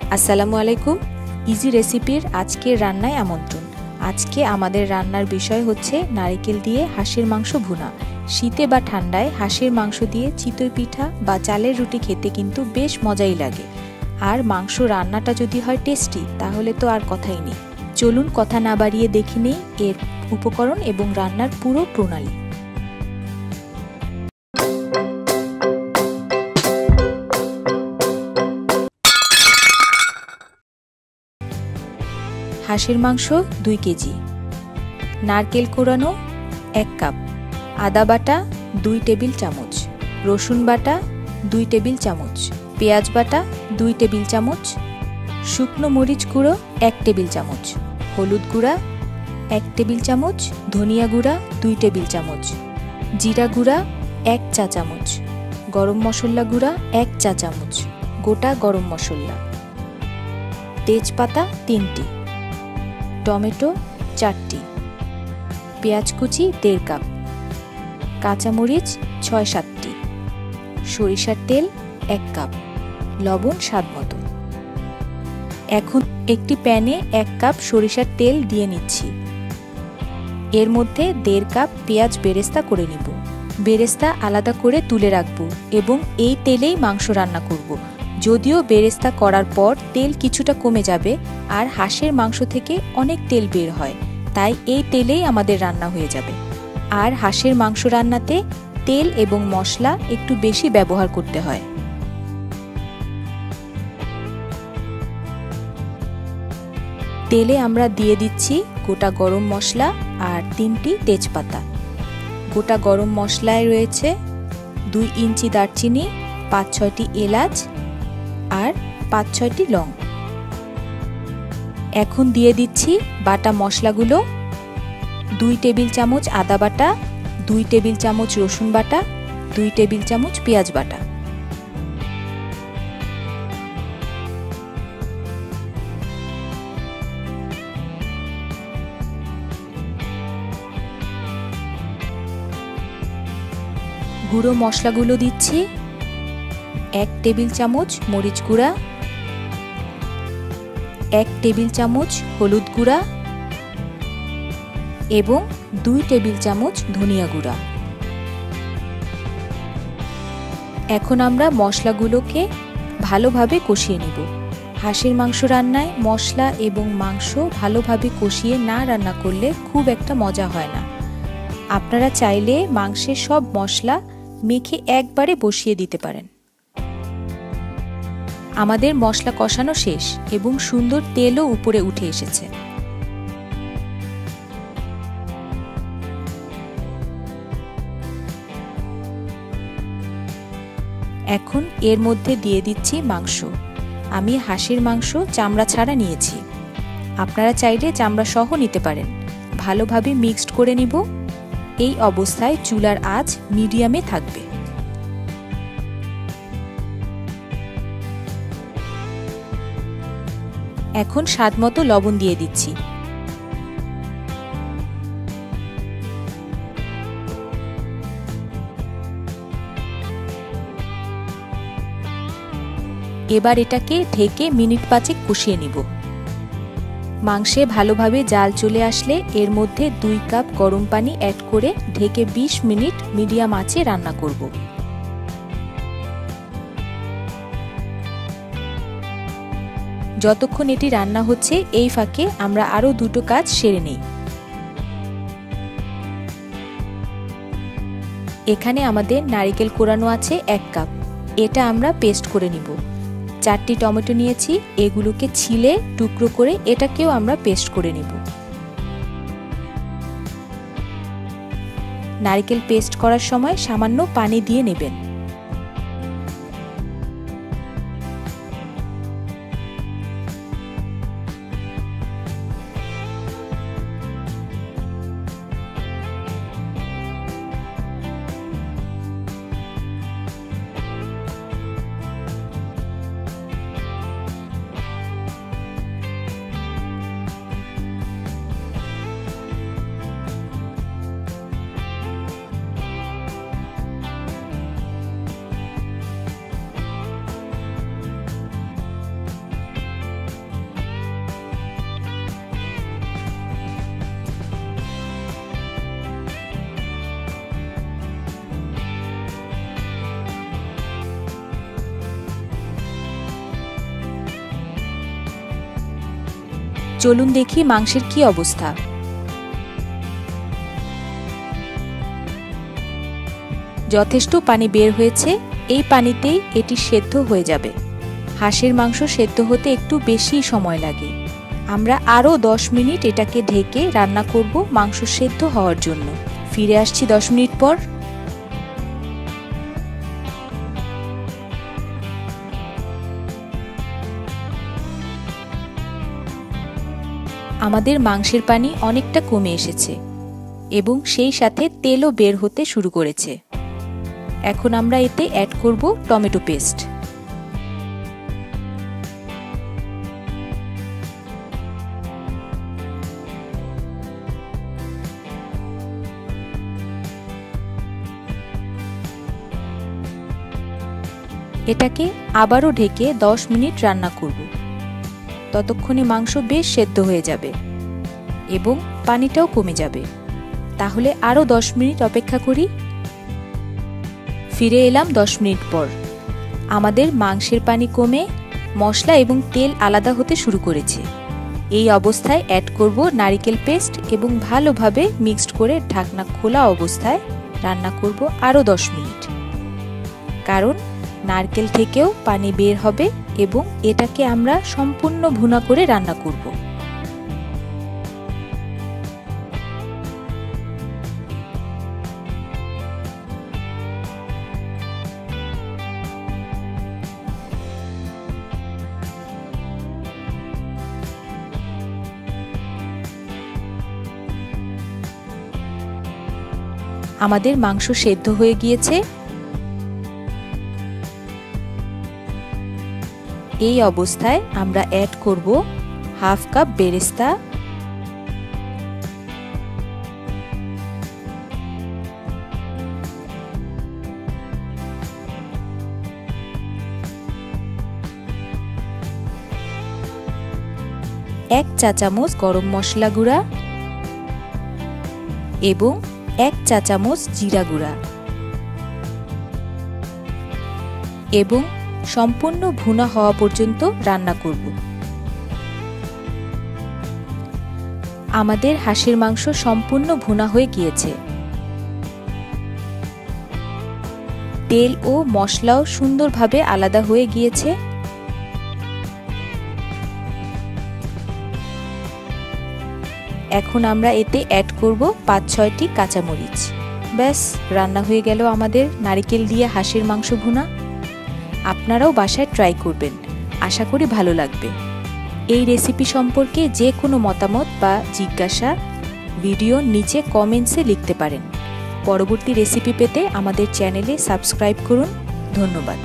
আসসালামু আলাইকুম। ইজি রেসিপির আজকের রান্নায় আমন্ত্রণ। আজকে আমাদের রান্নার বিষয় হচ্ছে নারকেল দিয়ে হাঁসের মাংস ভুনা। শীতে বা ঠান্ডায় হাঁসের মাংস দিয়ে চিতই পিঠা বা চালের রুটি খেতে কিন্তু বেশ মজাই লাগে। আর মাংস রান্নাটা যদি হয় টেস্টি, তাহলে তো আর কথাই নেই। চলুন কথা না বাড়িয়ে দেখে নেই এর উপকরণ এবং রান্নার পুরো প্রণালী। হাঁসের মাংস 2 কেজি, নারকেল কোড়ানো 1 কাপ, আদা বাটা 2 টেবিল চামচ, রসুন বাটা 2 টেবিল চামচ, পেঁয়াজ বাটা 2 টেবিল চামচ, শুকনো মরিচ গুঁড়ো 1 টেবিল চামচ, হলুদ গুঁড়া 1 টেবিল চামচ, ধনিয়া গুঁড়া 2 টেবিল চামচ, জিরা গুঁড়া 1 চা চামচ, গরম মশলা গুঁড়া 1 চা চামচ, গোটা গরম মশলা, তেজপাতা 3টি, টমেটো 4টি, পেঁয়াজ কুচি 1.5 কাপ, কাঁচামরিচ 6-7টি, সরিষার তেল 1 কাপ, লবণ স্বাদ মতো। এখন একটি প্যানে 1 কাপ সরিষার তেল দিয়ে নিচ্ছি। এর মধ্যে 1.5 কাপ পেঁয়াজ বেরেস্তা করে নিব। বেরেস্তা আলাদা করে তুলে রাখবো এবং এই তেলেই মাংস রান্না করব। যদিও বেরেস্তা করার পর তেল কিছুটা কমে যাবে, আর হাঁসের মাংস থেকে অনেক তেল বের হয়, তাই এই তেলেই আমাদের রান্না হয়ে যাবে। আর হাঁসের মাংস রান্নাতে তেল এবং মশলা একটু বেশি ব্যবহার করতে হয়। তেলে আমরা দিয়ে দিচ্ছি গোটা গরম মশলা আর 3টি তেজপাতা। গোটা গরম মশলায় রয়েছে 2 ইঞ্চি দারচিনি, 5-6টি এলাচ আর 5-6টি লং। এখন দিয়ে দিচ্ছি বাটা মশলাগুলো। 2 টেবিল চামচ আদা বাটা, 2 টেবিল চামচ রসুন বাটা, 2 টেবিল চামচ পেঁয়াজ বাটা। গুঁড়ো মশলাগুলো দিচ্ছি। 1 টেবিল চামচ মরিচ গুঁড়া, 1 টেবিল চামচ হলুদ গুঁড়া এবং 2 টেবিল চামচ ধনিয়া গুঁড়া। এখন আমরা মশলাগুলোকে ভালোভাবে কষিয়ে নিব। হাঁসের মাংস রান্নায় মশলা এবং মাংস ভালোভাবে কষিয়ে না রান্না করলে খুব একটা মজা হয় না। আপনারা চাইলে মাংসের সব মশলা মেখে একবারে বসিয়ে দিতে পারেন। আমাদের মশলা কষানো শেষ এবং সুন্দর তেলও উপরে উঠে এসেছে। এখন এর মধ্যে দিয়ে দিচ্ছি মাংস। আমি হাঁসের মাংস চামড়া ছাড়া নিয়েছি, আপনারা চাইলে চামড়া সহ নিতে পারেন। ভালোভাবে মিক্সড করে নিব। এই অবস্থায় চুলার আঁচ মিডিয়ামে থাকবে। এখন স্বাদমতো লবণ দিয়ে দিচ্ছি। এবার এটাকে ঢেকে মিনিট 5 কষিয়ে নিব। মাংসে ভালোভাবে জাল চলে আসলে এর মধ্যে 2 কাপ গরম পানি অ্যাড করে ঢেকে 20 মিনিট মিডিয়াম আঁচে রান্না করব। যতক্ষণ এটি রান্না হচ্ছে এই ফাঁকে আমরা আরও 2টো কাজ সেরে নেই। এখানে আমাদের নারকেল কোড়ানো আছে 1 কাপ, এটা আমরা পেস্ট করে নিব। 4টি টমেটো নিয়েছি, এগুলোকে ছিলে টুকরো করে এটাকেও আমরা পেস্ট করে নিব। নারকেল পেস্ট করার সময় সামান্য পানি দিয়ে নেবেন। চলুন দেখি মাংসের কি অবস্থা। যথেষ্ট পানি বের হয়েছে, এই পানিতেই এটি সেদ্ধ হয়ে যাবে। হাঁসের মাংস সেদ্ধ হতে একটু বেশি সময় লাগে। আমরা আরও 10 মিনিট এটাকে ঢেকে রান্না করব মাংস সেদ্ধ হওয়ার জন্য। ফিরে আসছি 10 মিনিট পর। আমাদের মাংসের পানি অনেকটা কমে এসেছে এবং সেই সাথে তেলও বের হতে শুরু করেছে। এখন আমরা এতে অ্যাড করব টমেটো পেস্ট। এটাকে আবারও ঢেকে 10 মিনিট রান্না করব। ততক্ষণে মাংস বেশ সেদ্ধ হয়ে যাবে এবং পানিটাও কমে যাবে। তাহলে আরও 10 মিনিট অপেক্ষা করি। ফিরে এলাম 10 মিনিট পর। আমাদের মাংসের পানি কমে মশলা এবং তেল আলাদা হতে শুরু করেছে। এই অবস্থায় অ্যাড করব নারকেল পেস্ট এবং ভালোভাবে মিক্সড করে ঢাকনা খোলা অবস্থায় রান্না করব আরও 10 মিনিট। কারণ নারকেল থেকেও পানি বের হবে এবং এটাকে আমরা সম্পূর্ণ ভুনা করে রান্না করব। আমাদের মাংস সেদ্ধ হয়ে গিয়েছে। এই অবস্থায় আমরা অ্যাড করব হাফ কাপ বেরেস্তা, এক চা চামচ গরম মশলা গুঁড়া এবং 1 চা চামচ জিরা গুঁড়া এবং সম্পূর্ণ ভুনা হওয়া পর্যন্ত রান্না করব। আমাদের হাঁসের মাংস সম্পূর্ণ ভুনা হয়ে গিয়েছে। তেল ও মশলাও সুন্দরভাবে আলাদা হয়ে গিয়েছে। এখন আমরা এতে অ্যাড করব 5-6টি কাঁচামরিচ। ব্যাস, রান্না হয়ে গেল আমাদের নারকেল দিয়ে হাঁসের মাংস ভুনা। আপনারাও বাসায় ট্রাই করবেন, আশা করি ভালো লাগবে। এই রেসিপি সম্পর্কে যে কোনো মতামত বা জিজ্ঞাসা ভিডিওর নিচে কমেন্টসে লিখতে পারেন। পরবর্তী রেসিপি পেতে আমাদের চ্যানেলে সাবস্ক্রাইব করুন। ধন্যবাদ।